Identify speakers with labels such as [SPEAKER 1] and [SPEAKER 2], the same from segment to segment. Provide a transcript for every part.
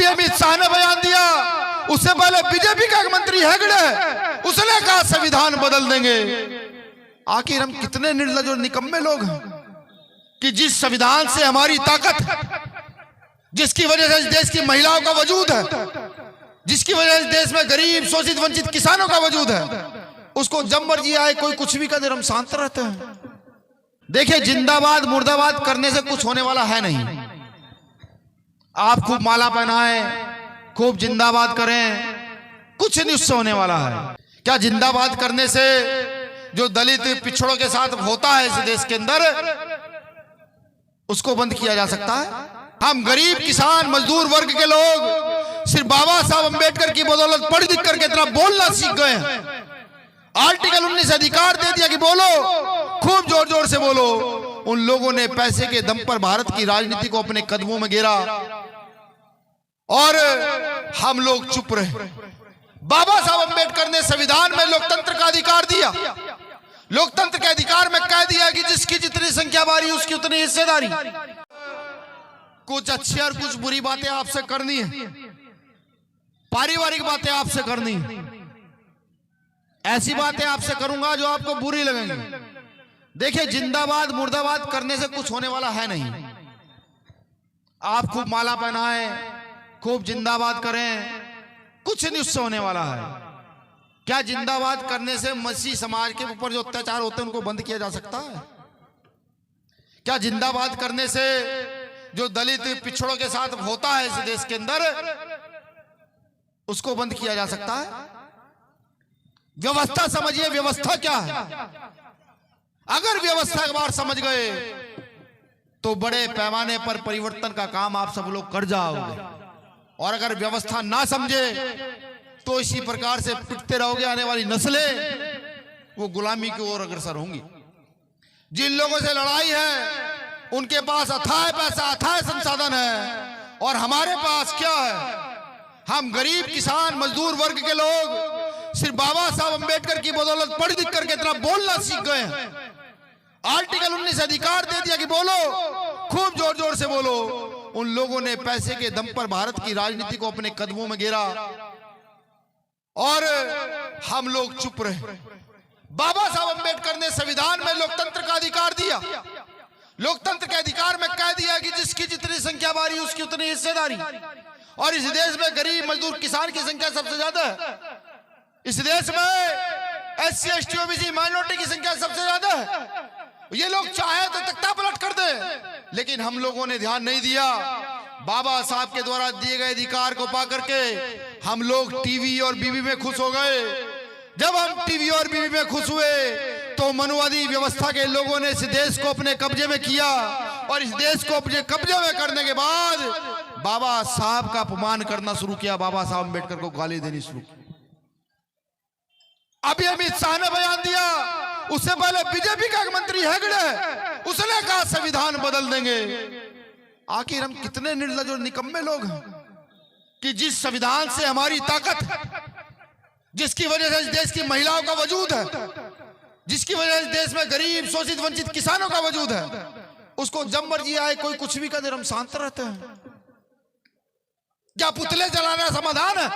[SPEAKER 1] अभी अमित शाह ने बयान दिया, उससे पहले बीजेपी का एक मंत्री हेगड़े, उसने कहा संविधान बदल देंगे। आखिर हम कितने निर्लज और निकम्मे लोग हैं कि जिस संविधान से हमारी ताकत, जिसकी वजह से इस देश की महिलाओं का वजूद है, जिसकी वजह से देश में गरीब शोषित वंचित किसानों का वजूद है, उसको जब मर्जी आए कोई कुछ भी कर, हम शांत रहते हैं। देखिए, जिंदाबाद मुर्दाबाद करने से कुछ होने वाला है नहीं। आप खूब माला पहनाएं, खूब जिंदाबाद करें, कुछ नहीं उससे होने वाला है। क्या जिंदाबाद करने से जो दलित पिछड़ों के साथ होता है इस देश के अंदर, उसको बंद किया जा सकता है? हम गरीब किसान मजदूर वर्ग के लोग सिर्फ बाबा साहब अंबेडकर की बदौलत पढ़ लिख करके इतना बोलना सीख गए हैं। आर्टिकल 19 अधिकार दे दिया कि बोलो, खूब जोर जोर से बोलो। उन लोगों ने पैसे के दम पर भारत की राजनीति को अपने कदमों में घेरा और हम लोग चुप रहे। बाबा साहब अंबेडकर ने संविधान में लोकतंत्र का अधिकार दिया। लोकतंत्र के अधिकार में कह दिया कि जिसकी जितनी संख्या बारी उसकी उतनी हिस्सेदारी। कुछ अच्छी और कुछ बुरी बातें आपसे करनी है, पारिवारिक बातें आपसे करनी है। ऐसी बातें आपसे करूंगा जो आपको बुरी लगेंगी। देखिए, जिंदाबाद मुर्दाबाद करने से कुछ होने वाला है नहीं। आप खूब माला पहनाएं, खूब जिंदाबाद करें, कुछ नहीं उससे होने वाला है। क्या जिंदाबाद करने से मसीह समाज के ऊपर जो अत्याचार होते हैं उनको बंद किया जा सकता है? क्या जिंदाबाद करने से जो दलित पिछड़ों के साथ होता है इस देश के अंदर, उसको बंद किया जा सकता है? व्यवस्था समझिए, व्यवस्था क्या है। अगर व्यवस्था एक बार समझ गए तो बड़े पैमाने पर परिवर्तन का काम आप सब लोग कर जाओगे। और अगर व्यवस्था ना समझे तो इसी प्रकार से पिटते रहोगे। आने वाली नस्लें वो गुलामी की ओर अग्रसर होंगी। जिन लोगों से लड़ाई है उनके पास अथाह पैसा, अथाह संसाधन है, और हमारे पास क्या है? हम गरीब किसान मजदूर वर्ग के लोग सिर्फ बाबा साहब अंबेडकर की बदौलत पढ़ लिख करके इतना बोलना सीख गए हैं। आर्टिकल 19 अधिकार दे दिया कि बोलो, खूब जोर जोर से बोलो। उन लोगों ने पैसे के दम पर भारत की राजनीति को अपने कदमों में घेरा और हम लोग चुप रहे। बाबा साहब अंबेडकर ने संविधान में लोकतंत्र का अधिकार दिया। लोकतंत्र के अधिकार में कह दिया कि जिसकी जितनी संख्या बारी उसकी उतनी हिस्सेदारी। और इस देश में गरीब मजदूर किसान की संख्या सबसे ज्यादा है। इस देश में SC ST OBC माइनॉरिटी की संख्या सबसे ज्यादा है। ये लोग चाहे तो तख्ता पलट कर दे, लेकिन हम लोगों ने ध्यान नहीं दिया। बाबा साहब के द्वारा दिए गए अधिकार को पा करके हम लोग टीवी और बीवी में खुश हो गए। जब हम टीवी और बीवी में खुश हुए तो मनुवादी व्यवस्था के लोगों ने इस देश को अपने कब्जे में किया और इस देश को अपने कब्जे में करने के बाद बाबा साहब का अपमान करना शुरू किया। बाबा साहब अंबेडकर को गाली देनी शुरू की। अभी अमित शाह ने बयान दिया, उससे पहले बीजेपी का एक मंत्री हेगड़े, उसने कहा संविधान बदल देंगे। आखिर हम कितने निर्लज और निकम्मे लोग हैं कि जिस संविधान से हमारी ताकत, जिसकी वजह से इस देश की महिलाओं का वजूद है, जिसकी वजह से इस देश में गरीब शोषित वंचित किसानों का वजूद है, उसको जब मर्जी आए कोई कुछ भी कर, हम शांत रहते हैं। क्या पुतले जलाना समाधान है?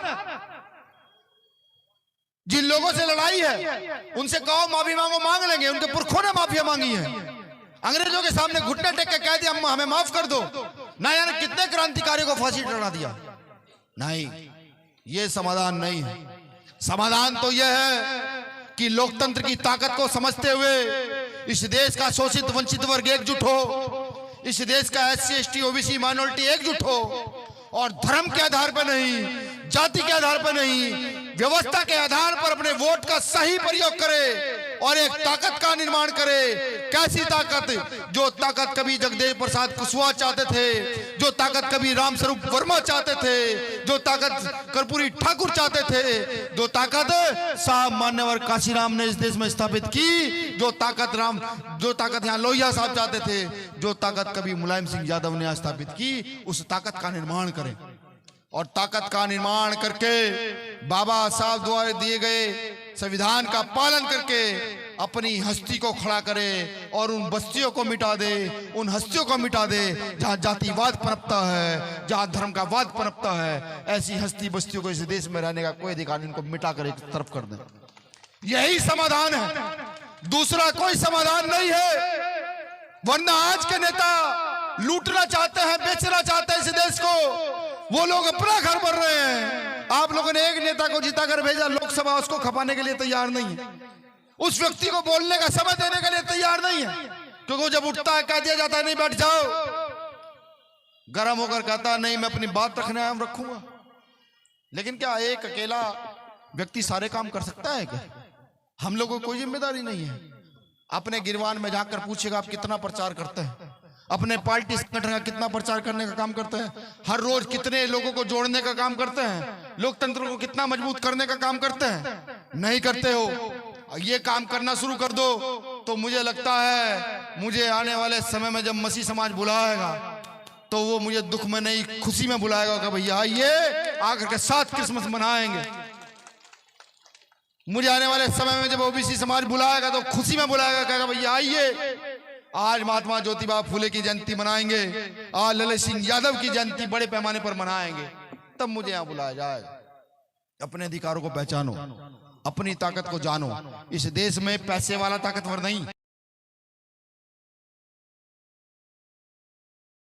[SPEAKER 1] जिन लोगों से लड़ाई है उनसे कहो माफी मांगो, मांग लेंगे। उनके पुरखों ने माफिया मांगी है। अंग्रेजों के सामने घुटने टेक के कह दिया हमें माफ कर दो। ना यानी कितने क्रांतिकारियों को फांसी चढ़ा दिया। नहीं, ये समाधान नहीं है। समाधान तो यह है कि लोकतंत्र की ताकत को समझते हुए इस देश का शोषित वंचित वर्ग एकजुट हो, इस देश का SC ST OBC माइनॉरिटी एकजुट हो और धर्म के आधार पर नहीं, जाति के आधार पर नहीं, व्यवस्था के आधार पर अपने वोट का सही प्रयोग करे और एक ताकत का निर्माण करे। कैसी ताकत? जो ताकत कभी जगदेव प्रसाद कुशवाहा चाहते थे, जो ताकत कभी रामस्वरूप वर्मा चाहते थे, जो ताकत कर्पूरी ठाकुर चाहते थे, जो ताकत साहब मान्यवर काशीराम ने इस देश में स्थापित की, जो ताकत यहाँ लोहिया साहब चाहते थे, जो ताकत कभी मुलायम सिंह यादव ने स्थापित की, उस ताकत का निर्माण करें। और ताकत का निर्माण करके बाबा साहब द्वारा दिए गए संविधान का पालन करके अपनी हस्ती को खड़ा करे और उन बस्तियों को मिटा दे, उन हस्तियों को मिटा दे जहां जातिवाद पनपता है, जहां धर्म का वाद पनपता है। ऐसी हस्ती बस्तियों को इस देश में रहने का कोई अधिकार नहीं, इनको मिटा कर एक तरफ कर दे। यही समाधान है, दूसरा कोई समाधान नहीं है। वरना आज के नेता लूटना चाहते हैं, बेचना चाहते हैं इस देश को, वो लोग अपना घर भर रहे हैं। आप लोगों ने एक नेता को जिता कर भेजा लोकसभा, उसको खपाने के लिए तैयार नहीं है, उस व्यक्ति को बोलने का समय देने के लिए तैयार नहीं है, क्योंकि जब उठता है कह दिया जाता है नहीं बैठ जाओ, गरम होकर कहता है नहीं मैं अपनी बात रखने आया रखूंगा। लेकिन क्या एक अकेला व्यक्ति सारे काम कर सकता है क्या? हम लोगों को कोई जिम्मेदारी नहीं है। अपने गिरवान में जाकर पूछेगा आप कितना प्रचार करते हैं, अपने पार्टी संगठन का कितना प्रचार करने का काम करते हैं, हर रोज कितने लोगों को जोड़ने का काम करते हैं, लोकतंत्र को कितना मजबूत करने का काम करते हैं? नहीं करते हो। ये काम करना शुरू कर दो तो मुझे लगता है मुझे आने वाले समय में जब मसीह समाज बुलाएगा तो वो मुझे दुख में नहीं खुशी में बुलाएगा कि भैया आइए आकर के साथ क्रिसमस मनाएंगे। मुझे आने वाले समय में जब ओबीसी समाज बुलाएगा तो खुशी में बुलाएगा, कहेगा भैया आइए आज महात्मा ज्योतिबा फुले की जयंती मनाएंगे, आज ललित सिंह यादव की जयंती बड़े पैमाने पर मनाएंगे, तब मुझे यहाँ बुलाया जाएगा। अपने अधिकारों को पहचानो, अपनी ताकत को जानो। इस देश में पैसे वाला ताकतवर नहीं,